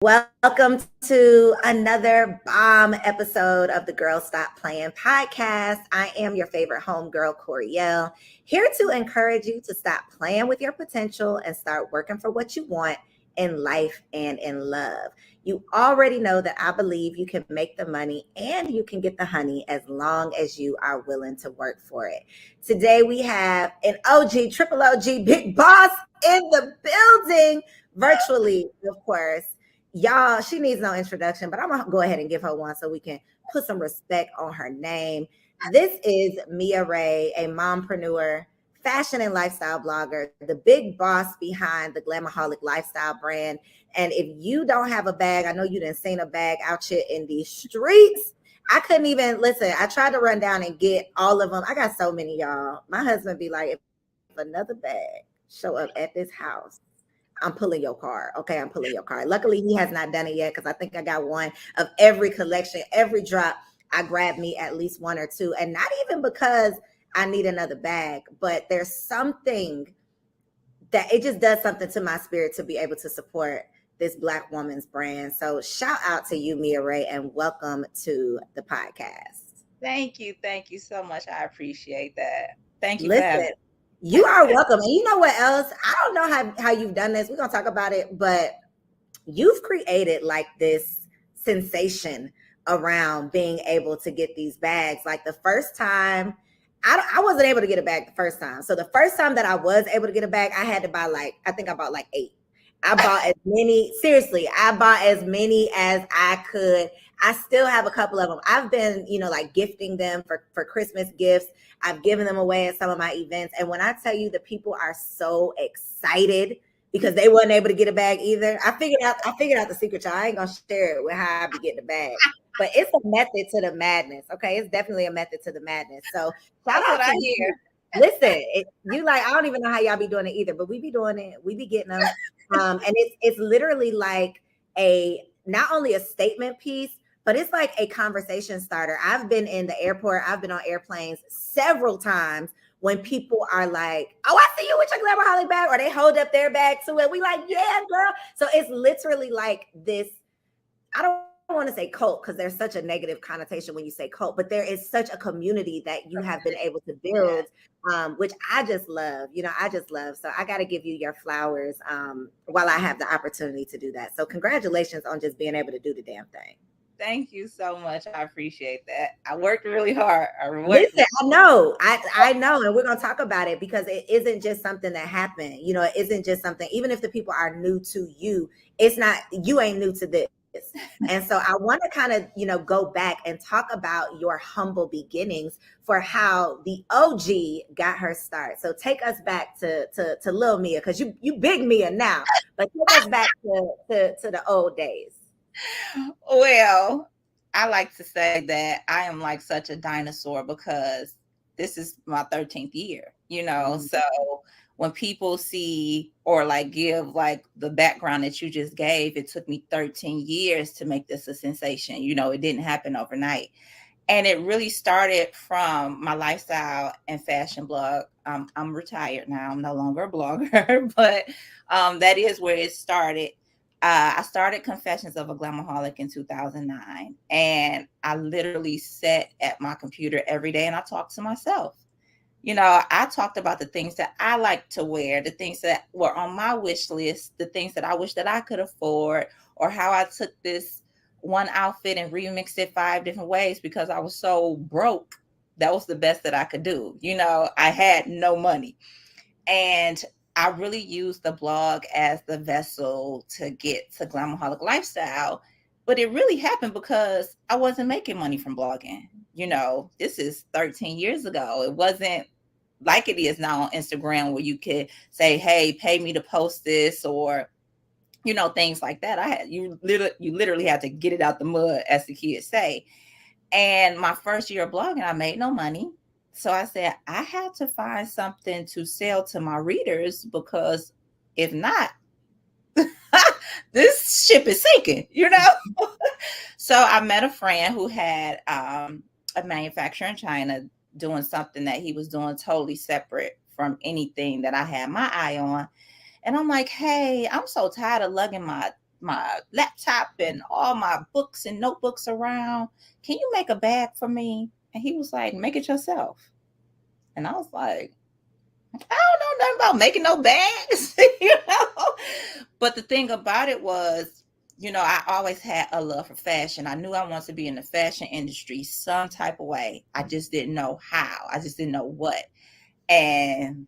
Welcome to another bomb episode of the Girl Stop Playing podcast. I am your favorite homegirl, Koereyelle, here to encourage you to stop playing with your potential and start working for what you want in life and in love. You already know that I believe you can make the money and you can get the honey as long as you are willing to work for it. Today we have an OG, triple OG, big boss in the building, virtually, of course. Y'all, she needs no introduction, but I'm gonna go ahead and give her one so we can put some respect on her name. This is Mia Ray, a mompreneur, fashion and lifestyle blogger, the big boss behind the Glamaholic lifestyle brand. And if you don't have a bag, I know you didn't seen a bag out here in these streets. I couldn't even listen. I tried to run down and get all of them. I got so many, y'all. My husband be like, if another bag show up at this house, I'm pulling your card. Okay, I'm pulling your card. Luckily, he has not done it yet because I think I got one of every collection, every drop. I grabbed me at least one or two, and not even because I need another bag, but there's something that it just does something to my spirit to be able to support this Black woman's brand. So shout out to you, Mia Ray, and welcome to the podcast. Thank you so much. I appreciate that. Thank you for Listen, having me. you are welcome. And you know what else? I don't know how you've done this. We're going to talk about it, but you've created like this sensation around being able to get these bags. Like the first time, I wasn't able to get a bag the first time. So the first time that I was able to get a bag, I had to buy I think I bought like 8. I bought as many, seriously, I bought as many as I could. I still have a couple of them. I've been, like gifting them for Christmas gifts. I've given them away at some of my events. And when I tell you the people are so excited because they wasn't able to get a bag either. I figured out the secret, y'all. I ain't gonna share it with how I be getting the bag. But it's a method to the madness. Okay. It's definitely a method to the madness. So shout out to you. Listen, you like, I don't even know how y'all be doing it either, but we be doing it. We be getting them. And it's literally like not only a statement piece, but it's like a conversation starter. I've been in the airport. I've been on airplanes several times when people are like, oh, I see you with your Glamaholic bag, or they hold up their bag to it. We like, yeah, girl. So it's literally like this, I don't want to say cult because there's such a negative connotation when you say cult, but there is such a community that you have been able to build, which I just love. I just love. So I got to give you your flowers while I have the opportunity to do that. So congratulations on just being able to do the damn thing. Thank you so much. I appreciate that. I worked really hard. Listen, I know, and we're gonna talk about it because it isn't just something that happened. It isn't just something. Even if the people are new to you, it's not. You ain't new to this. And so I want to kind of, go back and talk about your humble beginnings for how the OG got her start. So take us back to Lil Mia, because you big Mia now, but take us back to the old days. Well, I like to say that I am like such a dinosaur because this is my 13th year, Mm-hmm. So when people see or like give like the background that you just gave, it took me 13 years to make this a sensation. It didn't happen overnight. And it really started from my lifestyle and fashion blog. I'm retired now. I'm no longer a blogger, but that is where it started. I started Confessions of a Glamaholic in 2009, and I literally sat at my computer every day and I talked to myself. I talked about the things that I like to wear, the things that were on my wish list, the things that I wish that I could afford, or how I took this one outfit and remixed it 5 different ways because I was so broke. That was the best that I could do. I had no money. And I really used the blog as the vessel to get to Glamaholic lifestyle. But it really happened because I wasn't making money from blogging. This is 13 years ago. It wasn't like it is now on Instagram where you could say, hey, pay me to post this, or, things like that. You literally had to get it out the mud, as the kids say. And my first year of blogging, I made no money. So I said, I had to find something to sell to my readers, because if not, this ship is sinking, So I met a friend who had a manufacturer in China doing something that he was doing totally separate from anything that I had my eye on. And I'm like, hey, I'm so tired of lugging my my laptop and all my books and notebooks around. Can you make a bag for me? And he was like, make it yourself. And I was like, I don't know nothing about making no bags, you know. But the thing about it was, you know, I always had a love for fashion. I knew I wanted to be in the fashion industry some type of way. I just didn't know how. I just didn't know what. And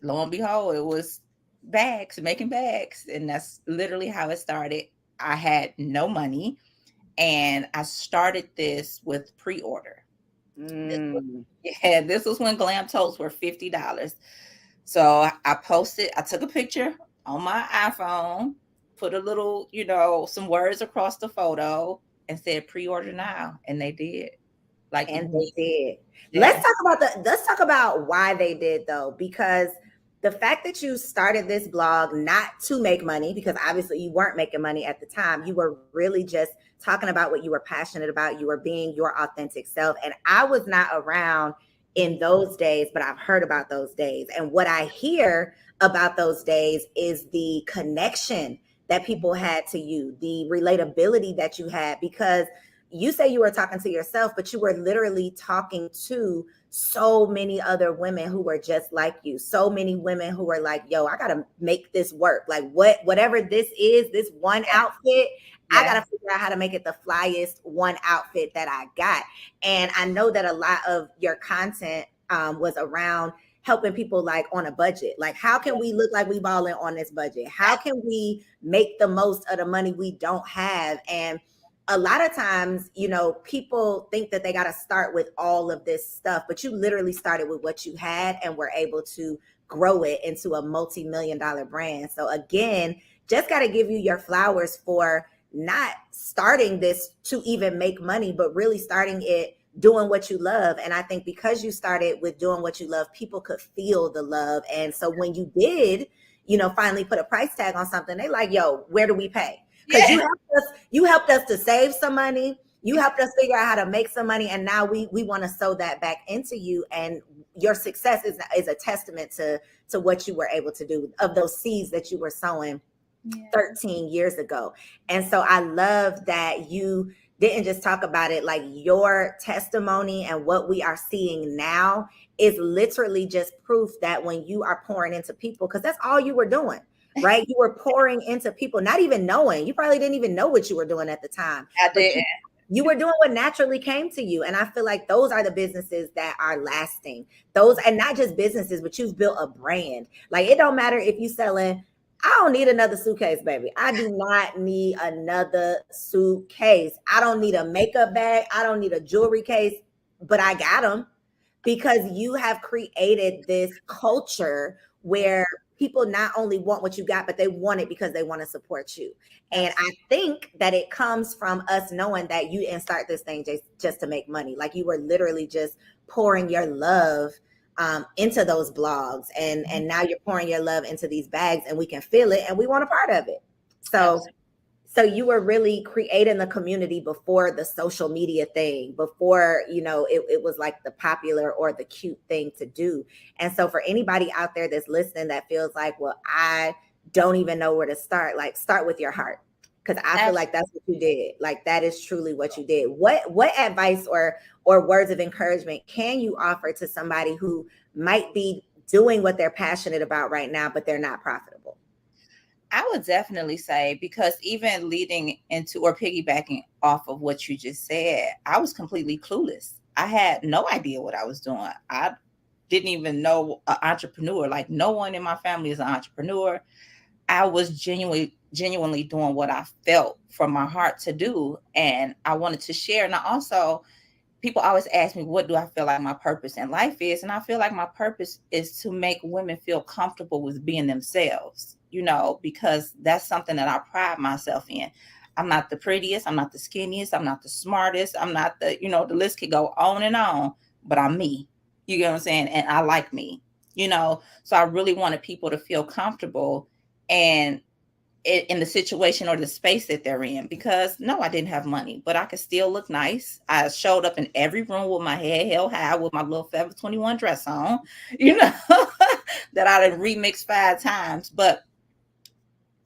lo and behold, it was bags, making bags. And that's literally how it started. I had no money, and I started this with pre-order. This was when glam totes were $50. So I posted, I took a picture on my iPhone, put a little, you know, some words across the photo and said pre-order now. And they did. Like, and they did. Yeah. Let's talk about why they did though, because the fact that you started this blog not to make money, because obviously you weren't making money at the time, you were really just talking about what you were passionate about. You were being your authentic self. And I was not around in those days, but I've heard about those days. And what I hear about those days is the connection that people had to you, the relatability that you had, because you say you were talking to yourself, but you were literally talking to so many other women who were just like you. So many women who were like, yo, I got to make this work. Like whatever this is, this one outfit, I got to figure out how to make it the flyest one outfit that I got. And I know that a lot of your content was around helping people like on a budget. Like, how can we look like we balling on this budget? How can we make the most of the money we don't have? And a lot of times, you know, people think that they got to start with all of this stuff, but you literally started with what you had and were able to grow it into a multi-million-dollar brand. So again, just got to give you your flowers for not starting this to even make money, but really starting it doing what you love. And I think because you started with doing what you love, people could feel the love. And so when you did, you know, finally put a price tag on something, they like, yo, where do we pay? Because you helped us to save some money. You helped us figure out how to make some money. And now we want to sow that back into you. And your success is a testament to what you were able to do, of those seeds that you were sowing 13 years ago. And so I love that you didn't just talk about it. Like, your testimony and what we are seeing now is literally just proof that when you are pouring into people, because that's all you were doing. Right? You were pouring into people, not even knowing. You probably didn't even know what you were doing at the time. I did. You were doing what naturally came to you. And I feel like those are the businesses that are lasting. Those, and not just businesses, but you've built a brand. Like, it don't matter if you selling, I don't need another suitcase, baby. I do not need another suitcase. I don't need a makeup bag. I don't need a jewelry case, but I got them because you have created this culture where people not only want what you got, but they want it because they want to support you. And I think that it comes from us knowing that you didn't start this thing just to make money. Like, you were literally just pouring your love into those blogs. And now you're pouring your love into these bags, and we can feel it and we want a part of it. So you were really creating the community before the social media thing, before, you know, it was like the popular or the cute thing to do. And so for anybody out there that's listening that feels like, well, I don't even know where to start, like, start with your heart. Because I feel like that's what you did. Like, that is truly what you did. What advice or words of encouragement can you offer to somebody who might be doing what they're passionate about right now, but they're not profitable? I would definitely say, because even leading into or piggybacking off of what you just said, I was completely clueless. I had no idea what I was doing. I didn't even know an entrepreneur. Like, no one in my family is an entrepreneur. I was genuinely doing what I felt from my heart to do. And I wanted to share. And I also, people always ask me, what do I feel like my purpose in life is? And I feel like my purpose is to make women feel comfortable with being themselves, you know, because that's something that I pride myself in. I'm not the prettiest. I'm not the skinniest. I'm not the smartest. I'm not the, you know, the list could go on, but I'm me. You get what I'm saying? And I like me, you know, so I really wanted people to feel comfortable and in the situation or the space that they're in, because no, I didn't have money, but I could still look nice. I showed up in every room with my head held high with my little Forever 21 dress on, you know, that I done remixed 5 times. But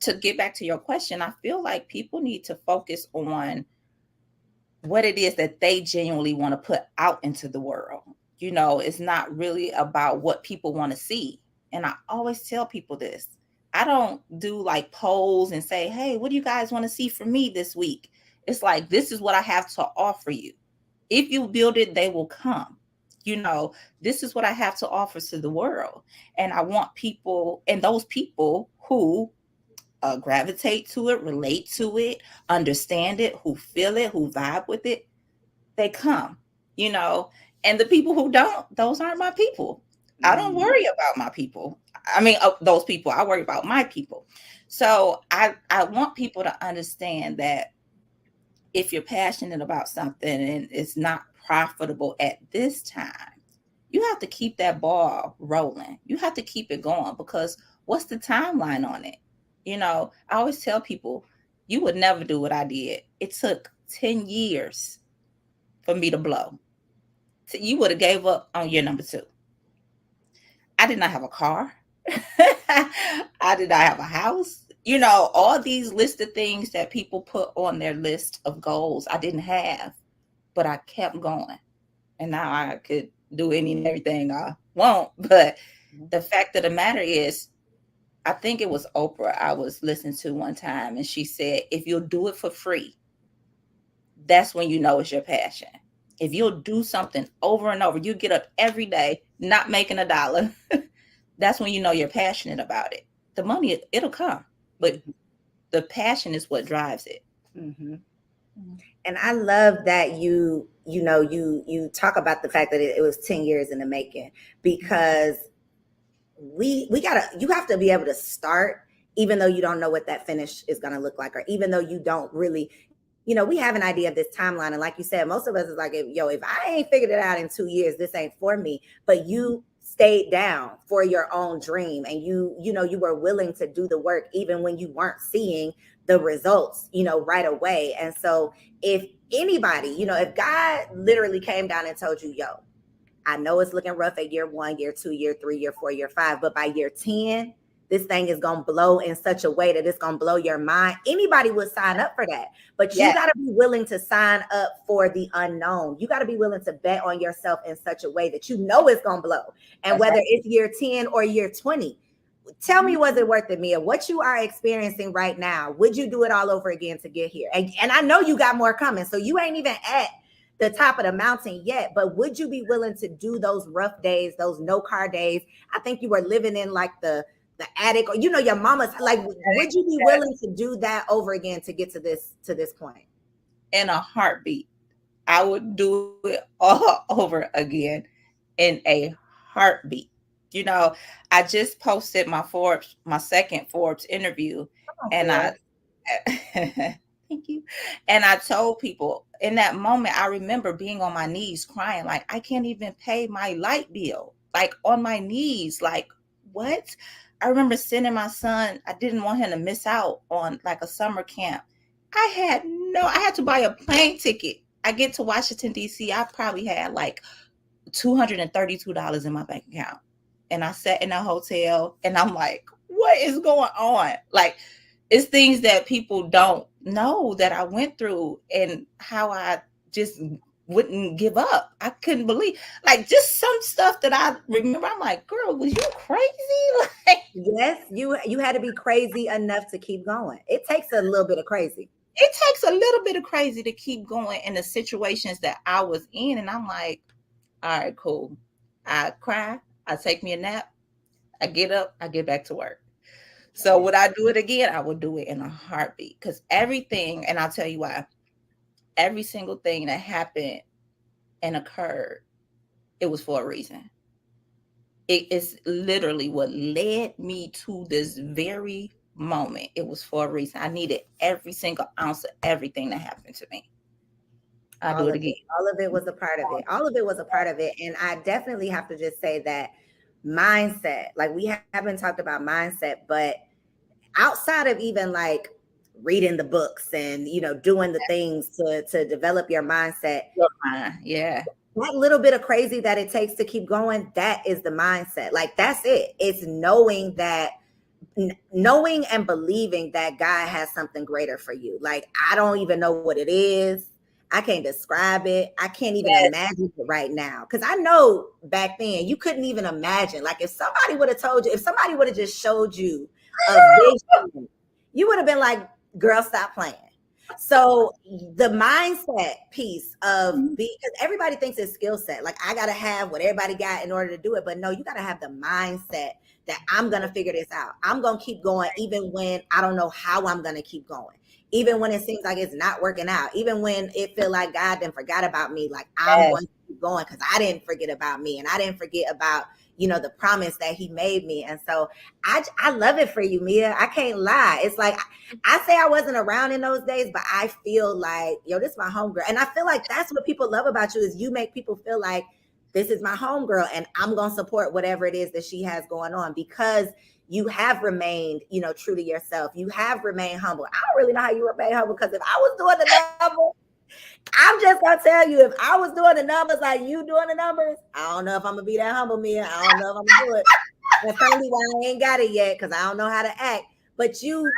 to get back to your question, I feel like people need to focus on what it is that they genuinely want to put out into the world. You know, it's not really about what people want to see. And I always tell people this. I don't do like polls and say, hey, what do you guys want to see from me this week? It's like, this is what I have to offer you. If you build it, they will come. You know, this is what I have to offer to the world. And I want people, and those people who gravitate to it, relate to it, understand it, who feel it, who vibe with it, they come, you know. And the people who don't, those aren't my people. I don't worry about my people. I mean, those people, I worry about my people. So I want people to understand that if you're passionate about something and it's not profitable at this time, you have to keep that ball rolling. You have to keep it going, because what's the timeline on it? You know, I always tell people, you would never do what I did. It took 10 years for me to blow. So you would have gave up on year number 2. I did not have a car. I did not have a house. You know, all these list of things that people put on their list of goals, I didn't have, but I kept going. And now I could do any and everything I want. But the fact of the matter is, I think it was Oprah I was listening to one time, and she said, if you'll do it for free, that's when you know it's your passion. If you'll do something over and over, you get up every day, not making a dollar, that's when you know you're passionate about it. The money, it'll come, but the passion is what drives it. Mm-hmm. And I love that you talk about the fact that it was 10 years in the making, because you have to be able to start, even though you don't know what that finish is going to look like, or even though you don't really, we have an idea of this timeline. And like you said, most of us is like, if I ain't figured it out in 2 years, this ain't for me. But you stayed down for your own dream, and you were willing to do the work, even when you weren't seeing the results, right away. And so if anybody, if God literally came down and told you, I know it's looking rough at year 1, year 2, year 3, year 4, year 5, but by year 10, this thing is going to blow in such a way that it's going to blow your mind. Anybody would sign up for that. But you got to be willing to sign up for the unknown. You got to be willing to bet on yourself in such a way that you know it's going to blow. And whether it's year 10 or year 20, tell me, was it worth it, Mia? What you are experiencing right now, would you do it all over again to get here? And I know you got more coming, so you ain't even at the top of the mountain yet, but would you be willing to do those rough days, those no car days? I think you were living in like the attic, or your mama's, like, would you be willing to do that over again to get to this point? In a heartbeat. I would do it all over again in a heartbeat. I just posted my second Forbes interview, and I thank you. And I told people in that moment, I remember being on my knees crying, like, I can't even pay my light bill, like on my knees, like, what? I remember sending my son, I didn't want him to miss out on like a summer camp. I had to buy a plane ticket. I get to Washington, D.C. I probably had like $232 in my bank account. And I sat in a hotel and I'm like, what is going on? Like, it's things that people don't know that I went through, and how I just wouldn't give up. I couldn't believe, like, just some stuff that I remember. I'm like, girl, was you crazy? Like, yes, you had to be crazy enough to keep going. It takes a little bit of crazy. It takes a little bit of crazy to keep going in the situations that I was in. And I'm like, all right, cool. I cry, I take me a nap, I get up, I get back to work. So would I do it again? I would do it in a heartbeat, because everything, and I'll tell you why, every single thing that happened and occurred, it was for a reason. It is literally what led me to this very moment. It was for a reason. I needed every single ounce of everything that happened to me. I'll do it again. All of it was a part of it. All of it was a part of it. And I definitely have to just say that mindset, like, we haven't talked about mindset, but outside of even like reading the books and, doing the things to develop your mindset. Yeah. That little bit of crazy that it takes to keep going, that is the mindset. Like, that's it. It's knowing that knowing and believing that God has something greater for you. Like, I don't even know what it is. I can't describe it. I can't even Yes. imagine it right now. Because I know back then you couldn't even imagine. Like, if somebody would have told you, if somebody would have just showed you a vision, you would have been like, girl, stop playing. So the mindset piece of because everybody thinks it's skill set. Like, I gotta have what everybody got in order to do it. But no, you gotta have the mindset that I'm gonna figure this out. I'm gonna keep going even when I don't know how I'm gonna keep going. Even when it seems like it's not working out, even when it feel like God then forgot about me, like I'm going to keep going because I didn't forget about me and I didn't forget about, the promise that he made me. And so I love it for you, Mia. I can't lie. It's like, I say I wasn't around in those days, but I feel like, this is my homegirl. And I feel like that's what people love about you is you make people feel like this is my homegirl and I'm going to support whatever it is that she has going on because you have remained, true to yourself. You have remained humble. I don't really know how you remain humble because if I was doing the numbers, I'm just gonna tell you, if I was doing the numbers like you doing the numbers, I don't know if I'm gonna be that humble, Mia. I don't know if I'm gonna do it. That's probably why I ain't got it yet because I don't know how to act. But you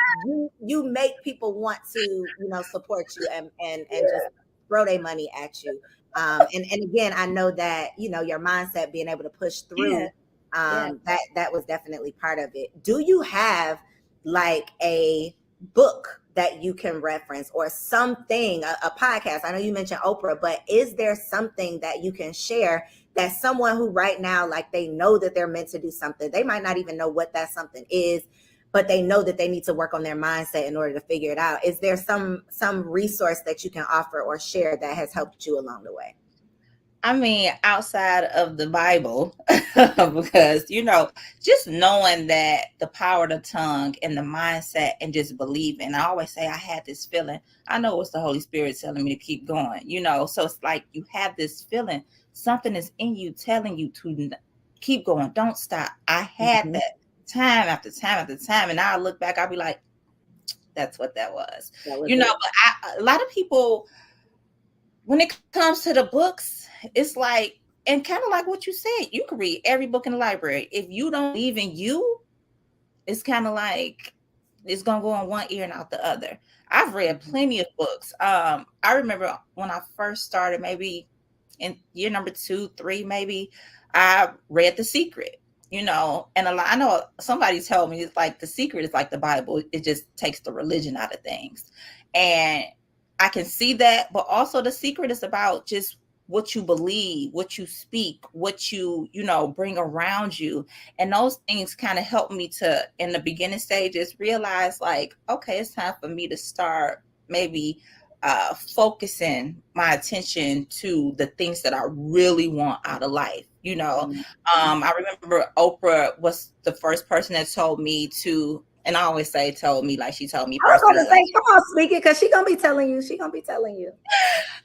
make people want to, support you and just throw their money at you. And again, I know that your mindset being able to push through. That was definitely part of it. Do you have like a book that you can reference or something, a podcast? I know you mentioned Oprah, but is there something that you can share that someone who right now, like they know that they're meant to do something, they might not even know what that something is, but they know that they need to work on their mindset in order to figure it out. Is there some resource that you can offer or share that has helped you along the way? I mean, outside of the Bible, because, just knowing that the power of the tongue and the mindset and just believing. I always say I had this feeling. I know it's the Holy Spirit telling me to keep going, so it's like you have this feeling. Something is in you telling you to keep going. Don't stop. I had that time after time after time. And I look back, I'll be like, that's what that was. But a lot of people, when it comes to the books, it's like, and kind of like what you said, you can read every book in the library. If you don't believe in you, it's kind of like it's gonna go on one ear and out the other. I've read plenty of books. I remember when I first started, maybe in year number 2, 3, maybe, I read The Secret. And I know somebody told me it's like The Secret is like the Bible. It just takes the religion out of things, and I can see that, but also The Secret is about just what you believe, what you speak, what you bring around you. And those things kind of help me to, in the beginning stages, realize like, okay, it's time for me to start maybe focusing my attention to the things that I really want out of life. I remember Oprah was the first person that told me to, and I always say told me, like she told me personally. I was gonna say, come on, speak it, because she's gonna be telling you.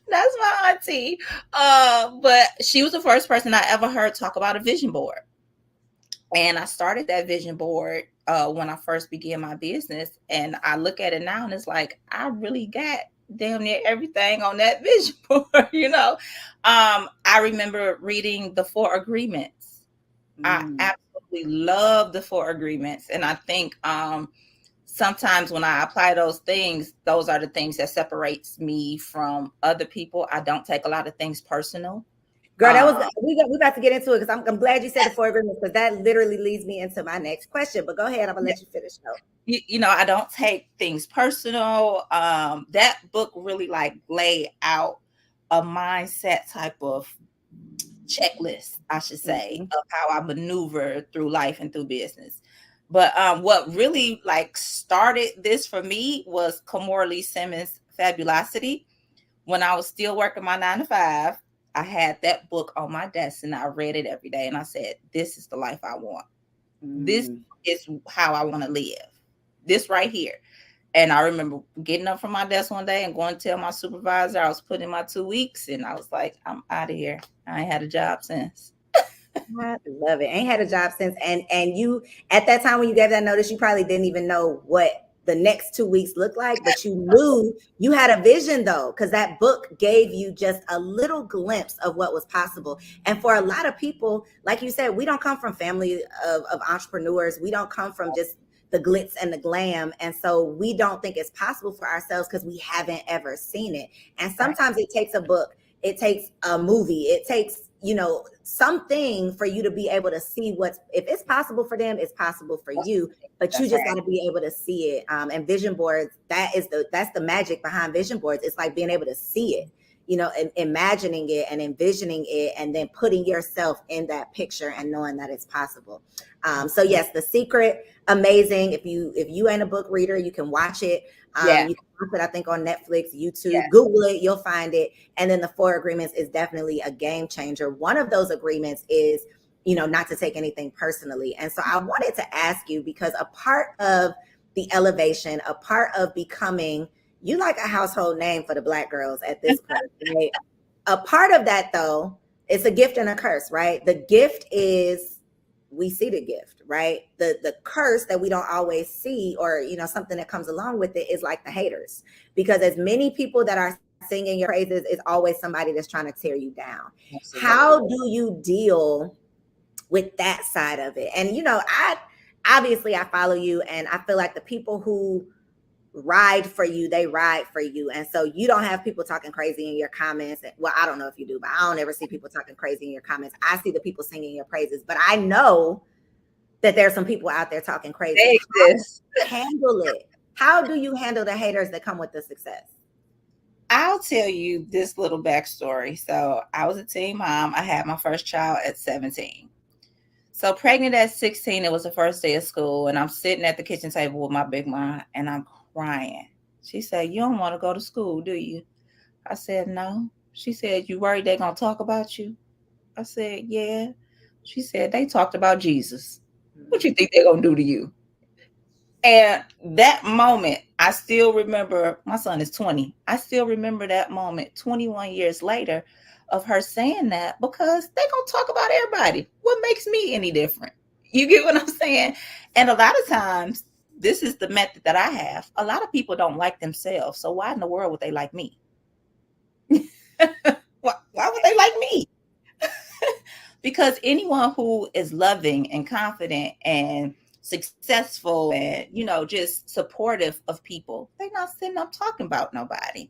That's my auntie. But she was the first person I ever heard talk about a vision board. And I started that vision board when I first began my business. And I look at it now and it's like, I really got damn near everything on that vision board, I remember reading the 4 agreements. I absolutely love the 4 agreements. And I think sometimes when I apply those things, those are the things that separates me from other people. I don't take a lot of things personal. Girl, that was we about to get into it because I'm glad you said the 4 agreements because that literally leads me into my next question. But go ahead, I'm gonna let you finish though. I don't take things personal. That book really like lay out a mindset type of checklist, I should say, of how I maneuver through life and through business. But what really like started this for me was Koereyelle Simmons' Fabulosity. When I was still working my 9 to 5, I had that book on my desk and I read it every day. And I said, this is the life I want. This is how I want to live. This right here. And I remember getting up from my desk one day and going to tell my supervisor I was putting in my 2 weeks. And I was like, I'm out of here. I ain't had a job since. I love it. Ain't had a job since. And you, at that time when you gave that notice, you probably didn't even know what the next 2 weeks looked like, but you knew you had a vision though, because that book gave you just a little glimpse of what was possible. And for a lot of people, like you said, we don't come from family of entrepreneurs. We don't come from just the glitz and the glam. And so we don't think it's possible for ourselves because we haven't ever seen it. And sometimes it takes a book, it takes a movie, it takes, you know, something for you to be able to see what's, if it's possible for them, it's possible for you, but you just got to be able to see it. And vision boards, that's the magic behind vision boards. It's like being able to see it, you know, and imagining it and envisioning it, and then putting yourself in that picture and knowing that it's possible. So yes, The Secret, amazing. If you ain't a book reader, you can watch it. You can watch it, I think, on Netflix, YouTube, Google it, you'll find it. And then The 4 Agreements is definitely a game changer. One of those agreements is, you know, not to take anything personally. And so I wanted to ask you, because a part of the elevation, a part of becoming, you like a household name for the Black girls at this point, right? A part of that, though, it's a gift and a curse, right? The gift is, we see the gift, right? The curse that we don't always see, or, you know, something that comes along with it, is like the haters. Because as many people that are singing your praises, it's always somebody that's trying to tear you down. Absolutely. How do you deal with that side of it? And, you know, I follow you, and I feel like the people who ride for you, they ride for you. And so you don't have people talking crazy in your comments. Well, I don't know if you do, but I don't ever see people talking crazy in your comments. I see the people singing your praises, but I know that there's some people out there talking crazy. They exist. Handle it. How do you handle the haters that come with the success? I'll tell you this little backstory. So I was a teen mom. I had my first child at 17. So pregnant at 16, it was the first day of school, and I'm sitting at the kitchen table with my big mom, and I'm crying. She said, "You don't want to go to school, do you?" I said, "No." She said, "You worried they're going to talk about you?" I said, "Yeah." She said, "They talked about Jesus. What you think they're going to do to you?" And that moment, I still remember, my son is 20. I still remember that moment 21 years later of her saying that, because they're going to talk about everybody. What makes me any different? You get what I'm saying? And a lot of times, this is the method that I have. A lot of people don't like themselves. So why in the world would they like me? Why would they like me? Because anyone who is loving and confident and successful and, you know, just supportive of people, they're not sitting up talking about nobody.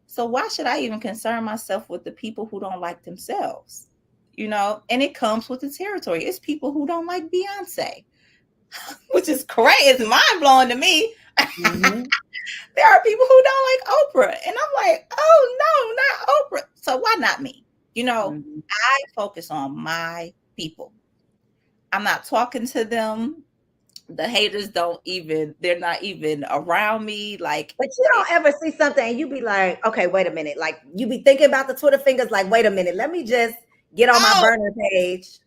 So why should I even concern myself with the people who don't like themselves? You know, and it comes with the territory. It's people who don't like Beyonce, which is crazy. It's mind blowing to me. Mm-hmm. There are people who don't like Oprah, and I'm like, oh no, not Oprah. So why not me? You know, mm-hmm. I focus on my people. I'm not talking to them. The haters they're not even around me. Like, but you don't ever see something and you be like, okay, wait a minute. Like, you be thinking about the Twitter fingers, like, wait a minute, let me just get on my burner page.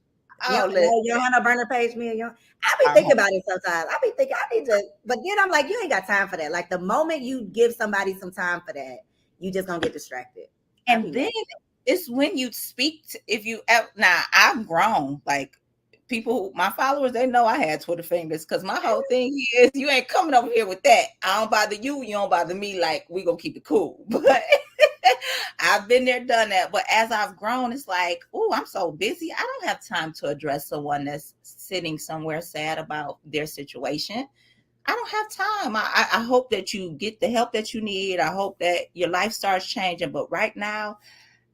You don't have no burner page, me and you. I be thinking about it sometimes. I be thinking I need to, but then I'm like, you ain't got time for that. Like, the moment you give somebody some time for that, you just gonna get distracted. And then it's when you speak now I've grown. Like, people, my followers, they know I had Twitter fingers, because my whole thing is, you ain't coming over here with that. I don't bother you, you don't bother me. Like, we gonna keep it cool. But I've been there, done that. But as I've grown, it's like, oh, I'm so busy. I don't have time to address someone that's sitting somewhere sad about their situation. I don't have time. I hope that you get the help that you need. I hope that your life starts changing. But right now,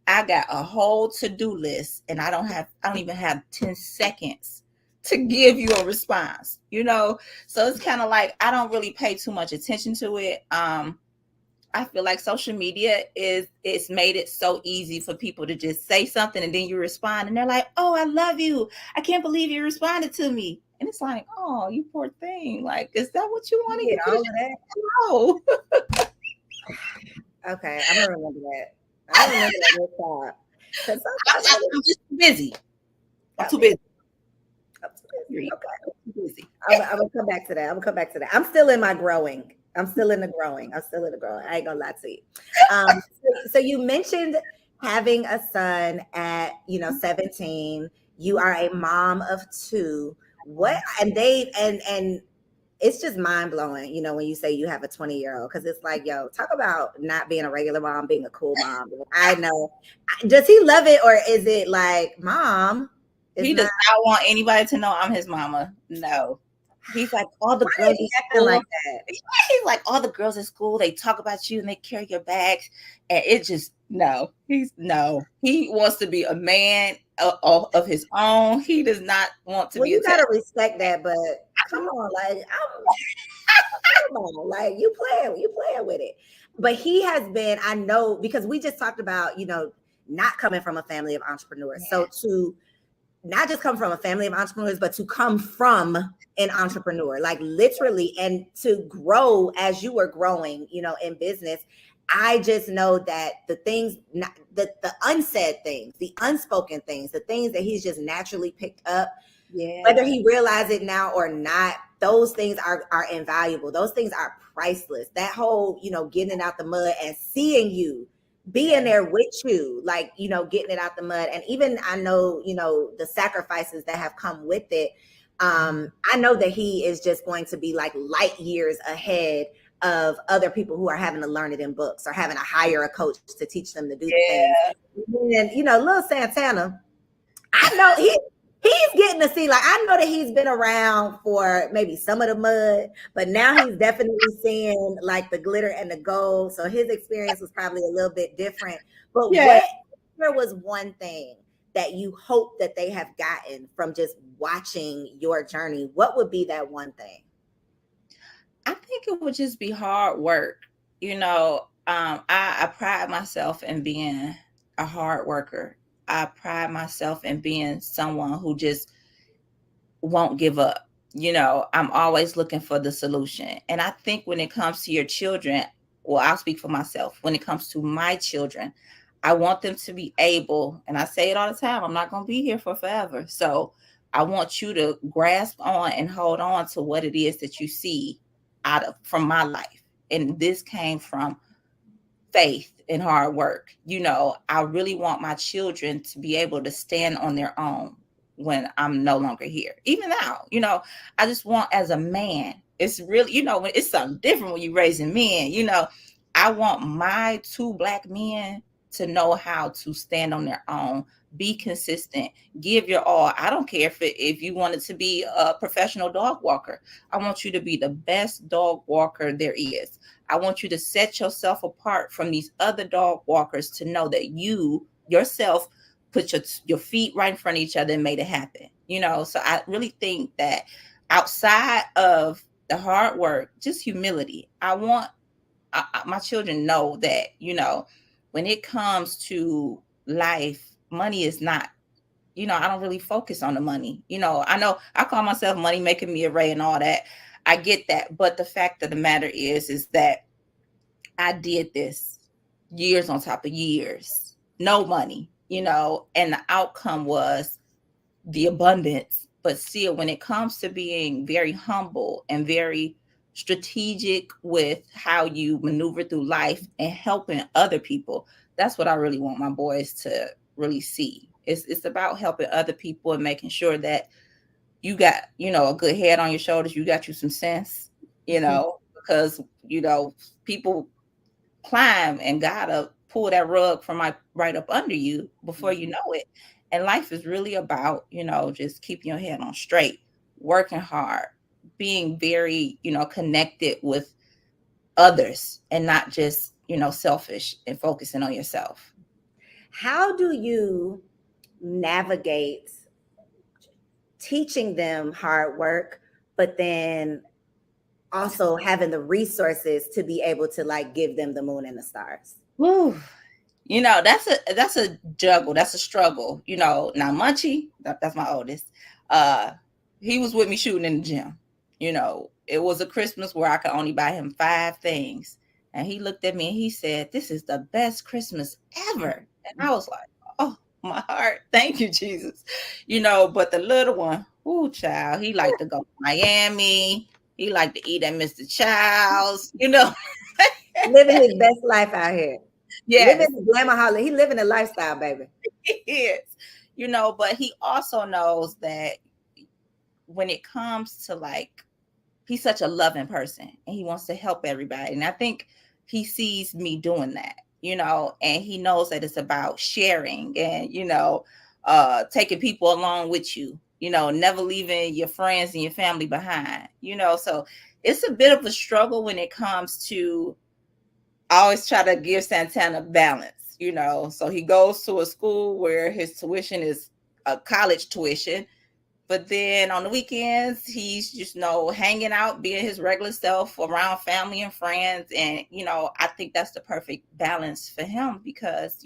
I got a whole to-do list, and I don't even have 10 seconds to give you a response, you know? So it's kind of like, I don't really pay too much attention to it. I feel like social media it's made it so easy for people to just say something and then you respond and they're like, "Oh, I love you. I can't believe you responded to me." And it's like, "Oh, you poor thing. Like, is that what you want to get? All of that? No. Okay, I'm gonna remember that. I remember that next time. I'm just busy. I'm too busy. Okay. I'm too busy. I'm gonna come back to that. I'm still in my growing. I'm still in the growing. I ain't gonna lie to you. So you mentioned having a son at 17. You are a mom of 2. What and it's just mind blowing, when you say you have a 20-year-old, because it's like, yo, talk about not being a regular mom, being a cool mom. I know. Does he love it, or is it like, Mom? He does not want anybody to know I'm his mama. No. He's like, all the Why girls is he at acting school. like that? He's like, all the girls at school, they talk about you and they carry your bags. And it just, no. He wants to be a man of his own. He does not want to Well, be you attached. gotta respect that, but come on, like come on, like you playing with it. But he has been, I know, because we just talked about, not coming from a family of entrepreneurs. Yeah. So to not just come from a family of entrepreneurs, but to come from an entrepreneur, like literally, and to grow as you were growing, in business. I just know that the things, the unsaid things, the unspoken things, the things that he's just naturally picked up, whether he realized it now or not, those things are invaluable. Those things are priceless. That whole, getting out the mud and seeing you, being there with you, like, getting it out the mud. And even I know, the sacrifices that have come with it. I know that he is just going to be like light years ahead of other people who are having to learn it in books or having to hire a coach to teach them to do things. And, little Santana, I know he's getting to see, like, I know that he's been around for maybe some of the mud, but now he's definitely seeing like the glitter and the gold. So his experience was probably a little bit different. But what there was one thing that you hope that they have gotten from just watching your journey, what would be that one thing? I think it would just be hard work. I pride myself in being a hard worker. I pride myself in being someone who just won't give up. I'm always looking for the solution. And I think when it comes to your children, well, I'll speak for myself. When it comes to my children, I want them to be able, and I say it all the time, I'm not going to be here for forever. So I want you to grasp on and hold on to what it is that you see from my life. And this came from faith and hard work. I really want my children to be able to stand on their own when I'm no longer here. Even now, I just want, as a man, it's really, when it's something different when you're raising men, I want my two Black men to know how to stand on their own, be consistent, give your all. I don't care if you wanted to be a professional dog walker. I want you to be the best dog walker there is. I want you to set yourself apart from these other dog walkers to know that you yourself put your feet right in front of each other and made it happen. So I really think that outside of the hard work, just humility. I want my children know that, when it comes to life, money is not, I don't really focus on the money. I know I call myself money making me a Ray and all that. I get that. But the fact of the matter is that I did this years on top of years, no money, and the outcome was the abundance. But still, when it comes to being very humble and very strategic with how you maneuver through life and helping other people, that's what I really want my boys to really see. It's about helping other people and making sure that you got, a good head on your shoulders. You got you some sense, because, people climb and gotta pull that rug from right up under you before you know it. And life is really about, just keeping your head on straight, working hard, being very, connected with others and not just, selfish and focusing on yourself. How do you navigate teaching them hard work, but then also having the resources to be able to like give them the moon and the stars? Woo. That's a juggle. That's a struggle. Now Munchie, that's my oldest. He was with me shooting in the gym. It was a Christmas where I could only buy him 5 things. And he looked at me and he said, "This is the best Christmas ever." And I was like, "Oh, my heart. Thank you, Jesus." But the little one, ooh, child, he liked to go to Miami. He liked to eat at Mr. Child's, Living his best life out here. Yes. Living the Glamaholic. He living a lifestyle, baby. He is. But he also knows that when it comes to like, he's such a loving person and he wants to help everybody. And I think he sees me doing that, and he knows that it's about sharing and, taking people along with you. never leaving your friends and your family behind, so it's a bit of a struggle when it comes to, I always try to give Santana balance, so he goes to a school where his tuition is a college tuition. But then on the weekends, he's just, hanging out, being his regular self around family and friends. And, I think that's the perfect balance for him because,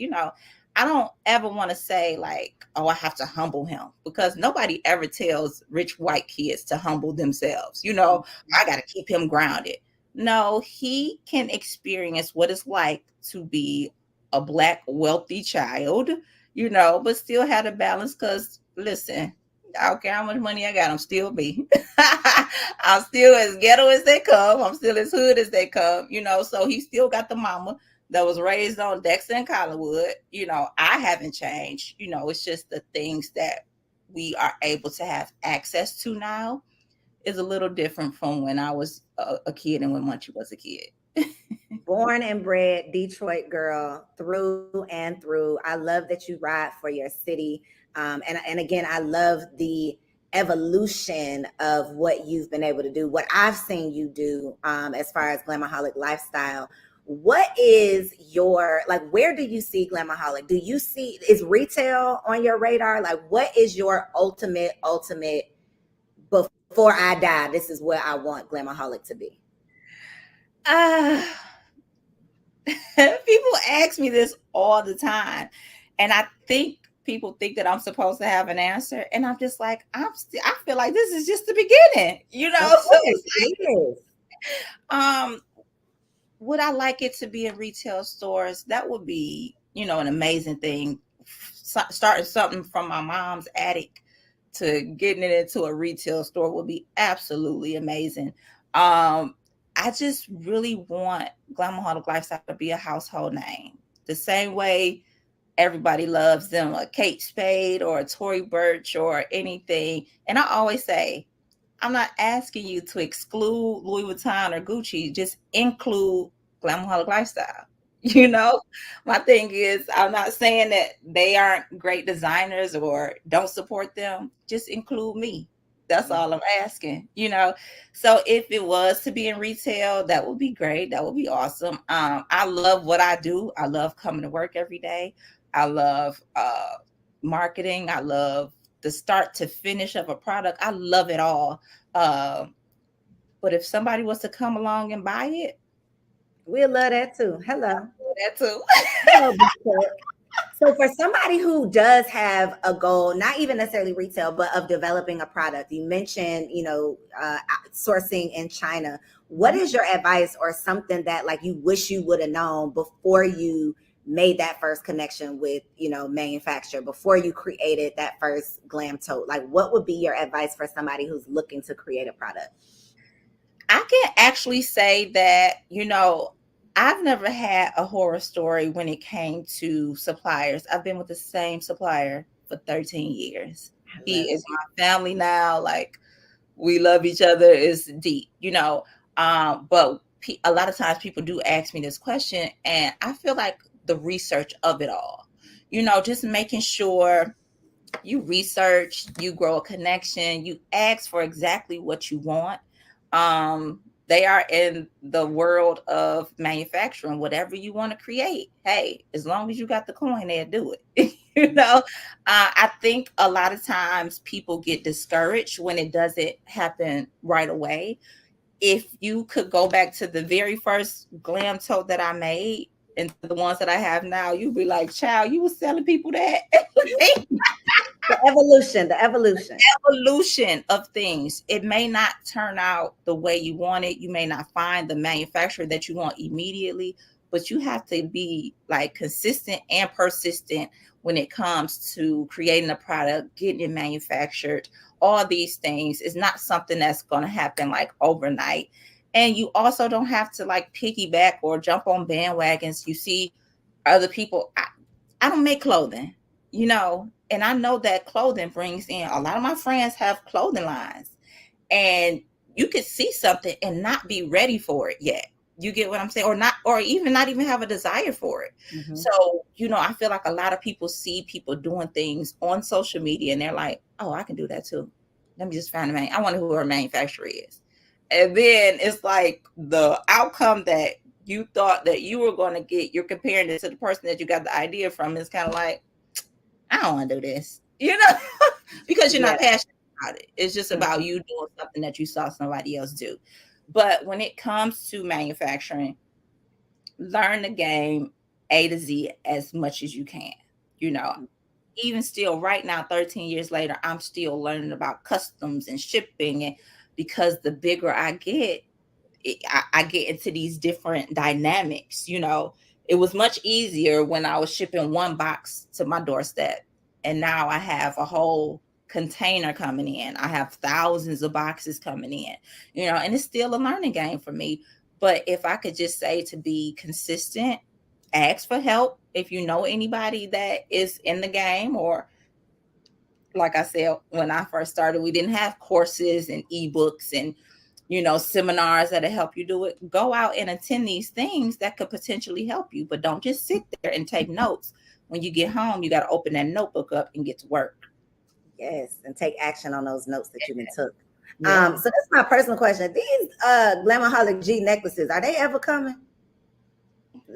I don't ever want to say like, oh, I have to humble him, because nobody ever tells rich white kids to humble themselves. I got to keep him grounded. No, he can experience what it's like to be a Black wealthy child, but still have a balance. Because listen, I don't care how much money I got, I'm still me. I'm still as ghetto as they come. I'm still as hood as they come, so he still got the mama that was raised on Dexter and Collinwood. I haven't changed. It's just the things that we are able to have access to now is a little different from when I was a kid and when Munchie was a kid. Born and bred Detroit girl through and through. I love that you ride for your city. And again, I love the evolution of what you've been able to do, what I've seen you do as far as Glamaholic lifestyle. What is your, like, where do you see Glamaholic? Do you see, is retail on your radar? Like, what is your ultimate, before I die, this is what I want Glamaholic to be? People ask me this all the time, and I think people think that I'm supposed to have an answer, and I'm just like, I feel like this is just the beginning, So it's like, would I like it to be in retail stores? That would be, an amazing thing. Starting something from my mom's attic to getting it into a retail store would be absolutely amazing. I just really want Glamaholic Lifestyle to be a household name, the same way everybody loves them, a Kate Spade or a Tory Burch or anything. And I always say, I'm not asking you to exclude Louis Vuitton or Gucci, just include Glamaholic Lifestyle. My thing is, I'm not saying that they aren't great designers or don't support them. Just include me. That's all I'm asking, So if it was to be in retail, that would be great. That would be awesome. I love what I do. I love coming to work every day. I love marketing. I love the start to finish of a product. I love it all. But if somebody was to come along and buy it, we'll love that too. Hello. That too. So for somebody who does have a goal, not even necessarily retail, but of developing a product, you mentioned, sourcing in China. What is your advice or something that like you wish you would have known before you made that first connection with, manufacturer, before you created that first glam tote? Like, what would be your advice for somebody who's looking to create a product? I can actually say that, I've never had a horror story when it came to suppliers. I've been with the same supplier for 13 years. He is my family now. Like, we love each other. It's deep, but a lot of times people do ask me this question, and I feel like the research of it all, just making sure you research, you grow a connection, you ask for exactly what you want. They are in the world of manufacturing. Whatever you want to create, hey, as long as you got the coin, they'll do it. I think a lot of times people get discouraged when it doesn't happen right away. If you could go back to the very first glam tote that I made and the ones that I have now, you'd be like, child, you were selling people that. The evolution of things. It may not turn out the way you want it. You may not find the manufacturer that you want immediately, but you have to be like consistent and persistent when it comes to creating a product, getting it manufactured. All these things is not something that's going to happen like overnight. And you also don't have to like piggyback or jump on bandwagons. You see other people. I don't make clothing, and I know that clothing brings in, a lot of my friends have clothing lines, and you could see something and not be ready for it yet. You get what I'm saying? Or not, or even not even have a desire for it. Mm-hmm. So, I feel like a lot of people see people doing things on social media and they're like, oh, I can do that too. Let me just find I wonder who her manufacturer is. And then it's like the outcome that you thought that you were going to get, you're comparing it to the person that you got the idea from. It's kind of like, I don't want to do this, because you're not passionate about it. It's just about you doing something that you saw somebody else do. But when it comes to manufacturing, learn the game A to Z as much as you can. Even still right now, 13 years later, I'm still learning about customs and shipping. And because the bigger I get, I get into these different dynamics. It was much easier when I was shipping one box to my doorstep. And now I have a whole container coming in. I have thousands of boxes coming in, and it's still a learning game for me. But if I could just say to be consistent, ask for help if you know anybody that is in the game, or like I said, when I first started, we didn't have courses and ebooks and seminars that'll help you do it. Go out and attend these things that could potentially help you, but don't just sit there and take notes. When you get home, you got to open that notebook up and get to work. Yes, and take action on those notes that you been took. Yeah. So that's my personal question. These Glamaholic G necklaces, are they ever coming?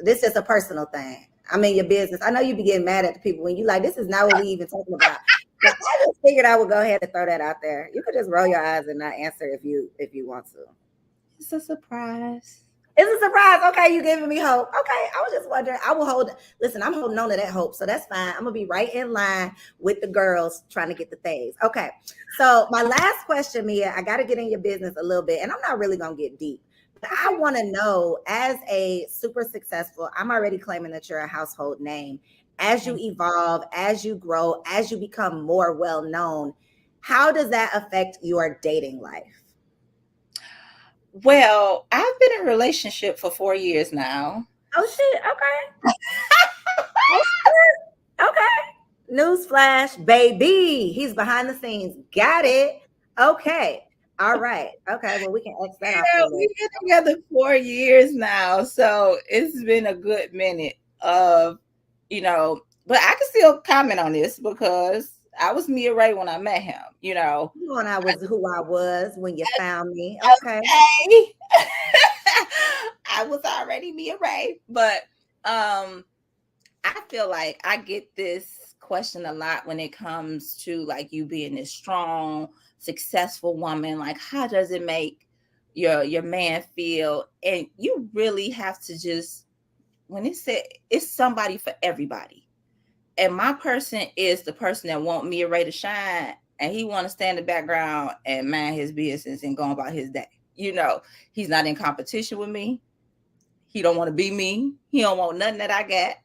This is a personal thing. I mean, your business. I know you be getting mad at the people when you like, this is not what we even talking about. But I just figured I would go ahead and throw that out there. You could just roll your eyes and not answer if you want to. It's a surprise. It's a surprise. Okay, you giving me hope. Okay, I was just wondering. I will listen, I'm holding on to that hope, so that's fine. I'm gonna be right in line with the girls trying to get the things. Okay, so my last question, Mia, I got to get in your business a little bit, and I'm not really gonna get deep. But I want to know, as a super successful, I'm already claiming that you're a household name. As you evolve, as you grow, as you become more well-known, how does that affect your dating life? Well, I've been in a relationship for 4 years now. Oh, shit. Okay. Okay. Newsflash, baby. He's behind the scenes. Got it. Okay. All right. Okay. Well, we can X that off. We've been together 4 years now. So it's been a good minute of, but I can still comment on this because I was Mia Ray when I met him, When I was who I was when you found me. Okay. I was already Mia Ray. But I feel like I get this question a lot when it comes to like you being this strong, successful woman. Like, how does it make your man feel? And you really have to just, when it said it's somebody for everybody. And my person is the person that want Mia Ray to shine, and he want to stand in the background and mind his business and go about his day. He's not in competition with me. He don't want to be me. He don't want nothing that I got,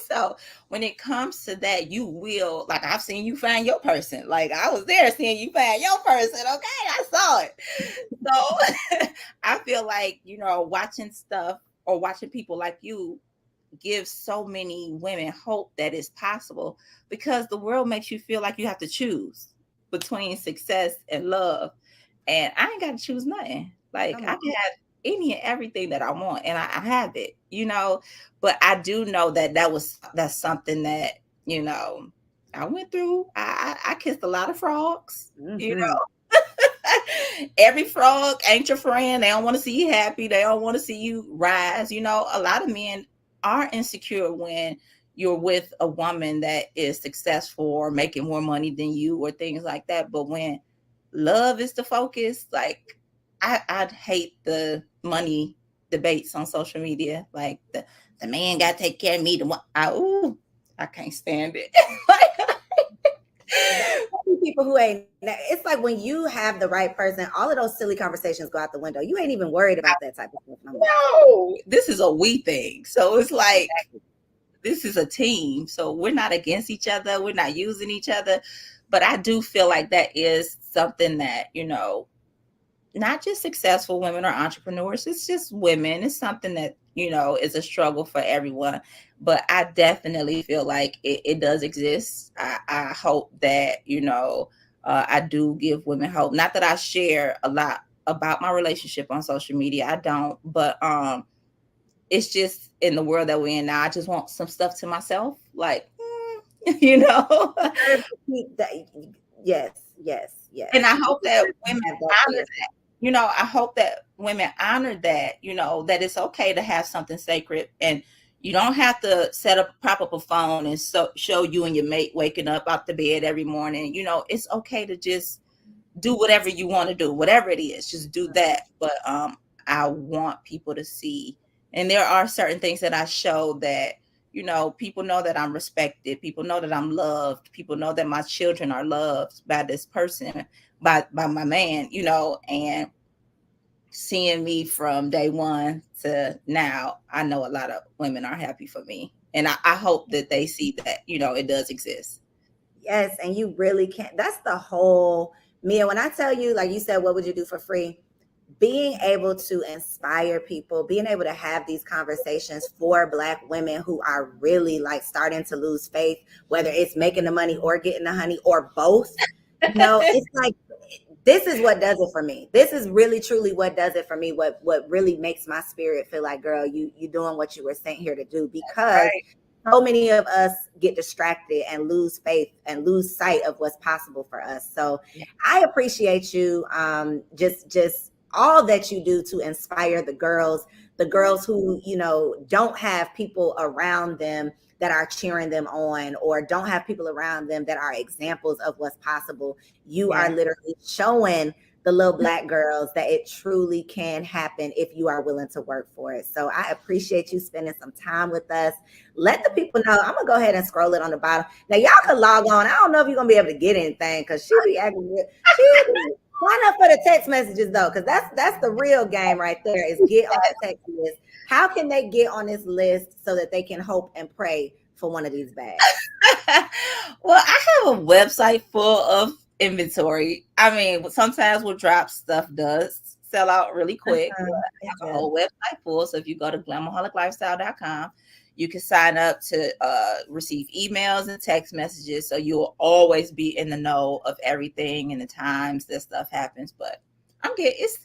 So when it comes to that, you will, like, I've seen you find your person. Like, I was there seeing you find your person. Okay, I saw it. So I feel like, watching stuff or watching people like you gives so many women hope that it's possible, because the world makes you feel like you have to choose between success and love. And I ain't got to choose nothing. Like, I can have any and everything that I want, and I have it, but I do know that's something that, I went through. I kissed a lot of frogs, Every frog ain't your friend. They don't want to see you happy. They don't want to see you rise. A lot of men are insecure when you're with a woman that is successful or making more money than you or things like that. But when love is the focus, like, I'd hate the money debates on social media. Like, the man got to take care of me. I can't stand it. People who ain't, it's like when you have the right person, all of those silly conversations go out the window. You ain't even worried about that type of stuff. No, this is a we thing. So it's like, this is a team. So we're not against each other. We're not using each other. But I do feel like that is something that, not just successful women or entrepreneurs, it's just women. It's something that, is a struggle for everyone. But I definitely feel like it does exist. I hope that, I do give women hope. Not that I share a lot about my relationship on social media. I don't, but it's just in the world that we're in now. I just want some stuff to myself, like you know. Yes. And I hope that women Have that honor that. You know, I hope that women honor that, you know, that it's okay to have something sacred, and you don't have to prop up a phone and show you and your mate waking up out the bed every morning. You know, it's okay to just do whatever you want to do, whatever it is, just do that. But I want people to see, and there are certain things that I show that, you know, people know that I'm respected, people know that I'm loved, people know that my children are loved by this person, by my man, you know. And seeing me from day one to now, I know a lot of women are happy for me, and I hope that they see that, you know, it does exist. Yes, and you really can't. That's the whole, Mia, when I tell you, like you said, what would you do for free? Being able to inspire people, being able to have these conversations for Black women who are really like starting to lose faith, whether it's making the money or getting the honey or both. You know, it's like, this is what does it for me. This is really truly what does it for me. What really makes my spirit feel like, girl, you doing what you were sent here to do, because so many of us get distracted and lose faith and lose sight of what's possible for us. So I appreciate you, just all that you do to inspire the girls who, you know, don't have people around them that are cheering them on, or don't have people around them that are examples of what's possible. You are literally showing the little Black girls that it truly can happen if you are willing to work for it. So I appreciate you spending some time with us. Let the people know. I'm gonna go ahead and scroll it on the bottom. Now y'all can log on. I don't know if you're gonna be able to get anything, because she'll be acting. Sign up for the text messages though, because that's the real game right there, is get on the text list. How can they get on this list so that they can hope and pray for one of these bags? Well, I have a website full of inventory. I mean, sometimes we'll drop stuff does sell out really quick. I have a whole website full. So if you go to glamaholiclifestyle.com, you can sign up to receive emails and text messages, so you'll always be in the know of everything and the times that stuff happens. But I'm good. It's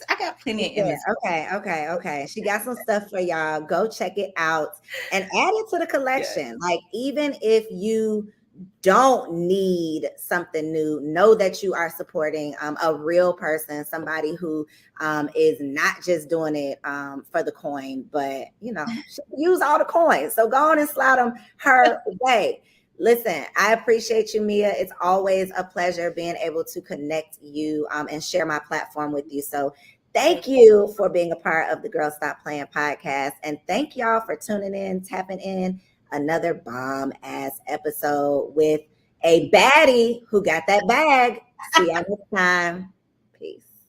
I got plenty of inventory. Okay. She got some stuff for y'all. Go check it out and add it to the collection. Like, even if you don't need something new, know that you are supporting a real person, somebody who is not just doing it for the coin, but, you know, she can use all the coins. So go on and slide them her way. Listen, I appreciate you, Mia. It's always a pleasure being able to connect you and share my platform with you. So thank you for being a part of the Girl Stop Playing podcast. And thank y'all for tuning in, tapping in. Another bomb ass episode with a baddie who got that bag. See y'all next time.